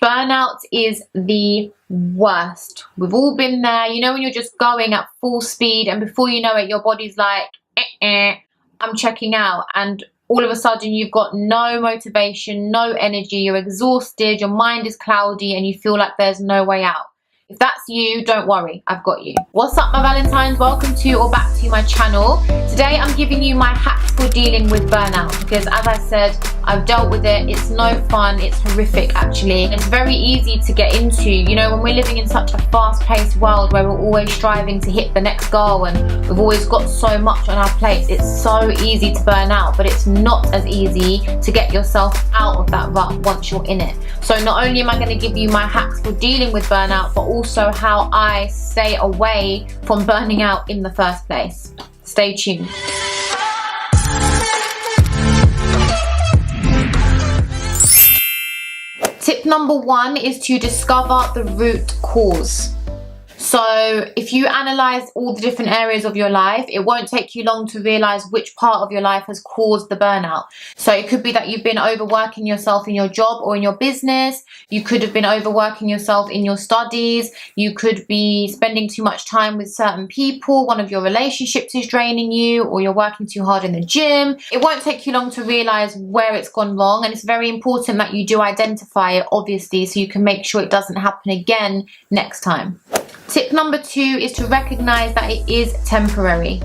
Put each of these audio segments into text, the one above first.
Burnout is the worst. We've all been there. You know, when you're just going at full speed and before you know it, your body's like, I'm checking out. And all of a sudden you've got no motivation, no energy, you're exhausted, your mind is cloudy and you feel like there's no way out. If that's you, don't worry, I've got you. What's up, my Valentines? Welcome to or back to my channel. Today I'm giving you my hacks for dealing with burnout because, as I said, I've dealt with it. It's no fun, it's horrific actually. It's very easy to get into. You know, when we're living in such a fast-paced world where we're always striving to hit the next goal and we've always got so much on our plates, it's so easy to burn out, but it's not as easy to get yourself out of that rut once you're in it. So not only am I going to give you my hacks for dealing with burnout, but also how I stay away from burning out in the first place. Stay tuned. Tip number 1 is to discover the root cause. So if you analyze all the different areas of your life, it won't take you long to realize which part of your life has caused the burnout. So it could be that you've been overworking yourself in your job or in your business. You could have been overworking yourself in your studies. You could be spending too much time with certain people. One of your relationships is draining you, or you're working too hard in the gym. It won't take you long to realize where it's gone wrong. And it's very important that you do identify it, obviously, so you can make sure it doesn't happen again next time. Tip number 2 is to recognize that it is temporary.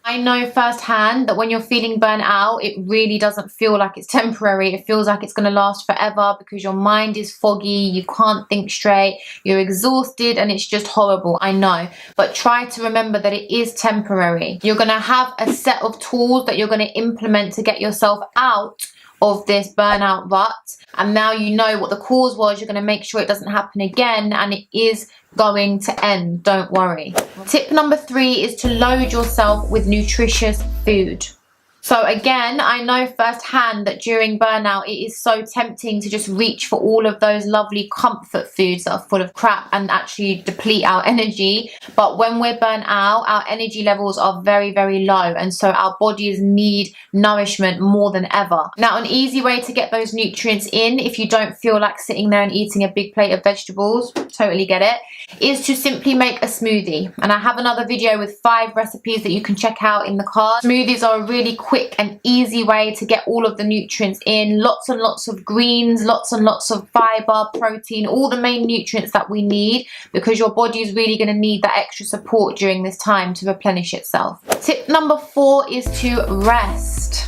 I know firsthand that when you're feeling burnt out, it really doesn't feel like it's temporary. It feels like it's going to last forever because your mind is foggy, you can't think straight, you're exhausted, and it's just horrible. I know. But try to remember that it is temporary. You're going to have a set of tools that you're going to implement to get yourself out of this burnout rut, and now you know what the cause was. You're going to make sure it doesn't happen again, and it is going to end, don't worry. Tip number 3 is to load yourself with nutritious food. So again, I know firsthand that during burnout, it is so tempting to just reach for all of those lovely comfort foods that are full of crap and actually deplete our energy. But when we're burnt out, our energy levels are very, very low. And so our bodies need nourishment more than ever. Now, an easy way to get those nutrients in, if you don't feel like sitting there and eating a big plate of vegetables, totally get it, is to simply make a smoothie. And I have another video with 5 recipes that you can check out in the card. Smoothies are a really quick and easy way to get all of the nutrients in. Lots and lots of greens, lots and lots of fiber, protein, all the main nutrients that we need, because your body is really going to need that extra support during this time to replenish itself. Tip number 4 is to rest.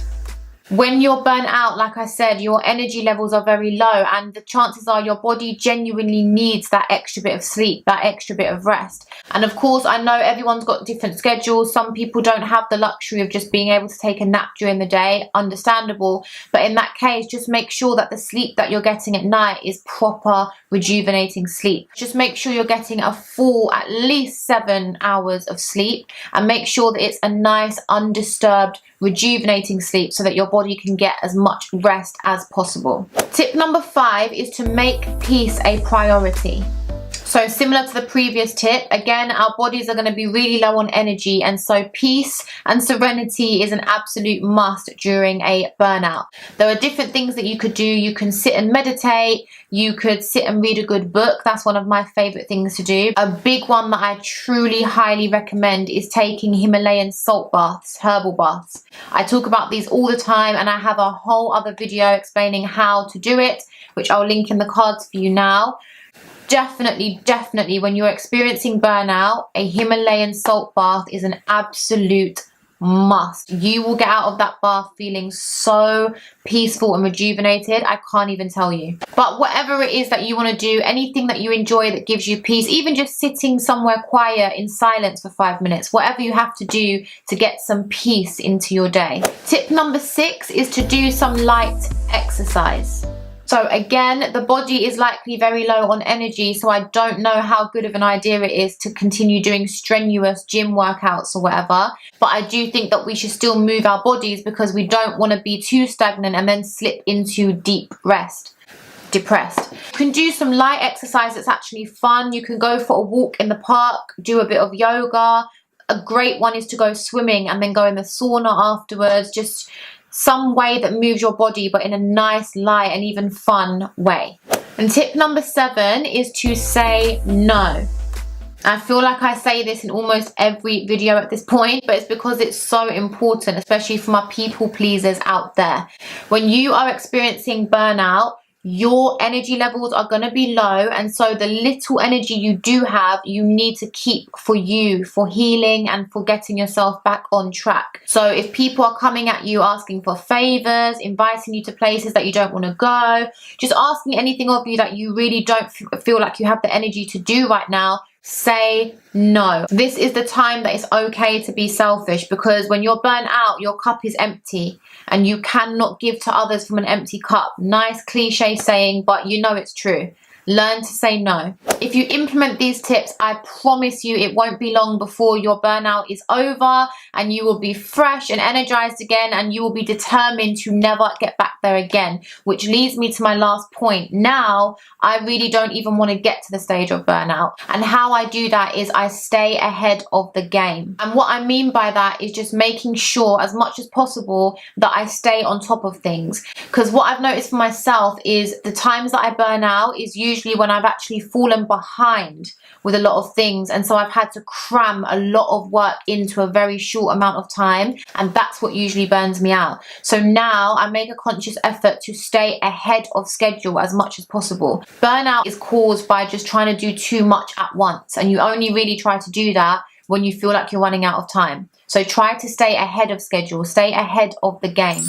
When you're burnt out, like I said, your energy levels are very low, and the chances are your body genuinely needs that extra bit of sleep, that extra bit of rest. And of course, I know everyone's got different schedules. Some people don't have the luxury of just being able to take a nap during the day, understandable. But in that case, just make sure that the sleep that you're getting at night is proper, rejuvenating sleep. Just make sure you're getting a full, at least 7 hours of sleep, and make sure that it's a nice, undisturbed, rejuvenating sleep so that your body can get as much rest as possible. Tip number 5 is to make peace a priority. So similar to the previous tip, again, our bodies are going to be really low on energy, and so peace and serenity is an absolute must during a burnout. There are different things that you could do. You can sit and meditate. You could sit and read a good book. That's one of my favorite things to do. A big one that I truly highly recommend is taking Himalayan salt baths, herbal baths. I talk about these all the time, and I have a whole other video explaining how to do it, which I'll link in the cards for you now. Definitely, when you're experiencing burnout, a Himalayan salt bath is an absolute must. You will get out of that bath feeling so peaceful and rejuvenated, I can't even tell you. But whatever it is that you want to do, anything that you enjoy that gives you peace, even just sitting somewhere quiet in silence for 5 minutes, whatever you have to do to get some peace into your day. Tip number 6 is to do some light exercise. So again, the body is likely very low on energy, so I don't know how good of an idea it is to continue doing strenuous gym workouts or whatever, but I do think that we should still move our bodies because we don't want to be too stagnant and then slip into deep rest. Depressed. You can do some light exercise that's actually fun. You can go for a walk in the park, do a bit of yoga. A great one is to go swimming and then go in the sauna afterwards. Just some way that moves your body, but in a nice, light and even fun way. And tip number 7 is to say no. I feel like I say this in almost every video at this point, but it's because it's so important, especially for my people pleasers out there. When you are experiencing burnout, your energy levels are going to be low, and so the little energy you do have, you need to keep for you, for healing and for getting yourself back on track. So if people are coming at you asking for favors, inviting you to places that you don't want to go, just asking anything of you that you really don't feel like you have the energy to do right now, say no. This is the time that it's okay to be selfish, because when you're burnt out, your cup is empty and you cannot give to others from an empty cup. Nice cliche saying, but you know it's true. Learn to say no. If you implement these tips, I promise you it won't be long before your burnout is over and you will be fresh and energized again, and you will be determined to never get back there again. Which leads me to my last point. Now, I really don't even want to get to the stage of burnout. And how I do that is I stay ahead of the game. And what I mean by that is just making sure as much as possible that I stay on top of things. Because what I've noticed for myself is the times that I burn out is usually when I've actually fallen behind with a lot of things, and so I've had to cram a lot of work into a very short amount of time, and that's what usually burns me out. So now I make a conscious effort to stay ahead of schedule as much as possible. Burnout is caused by just trying to do too much at once, and you only really try to do that when you feel like you're running out of time. So try to stay ahead of schedule, stay ahead of the game.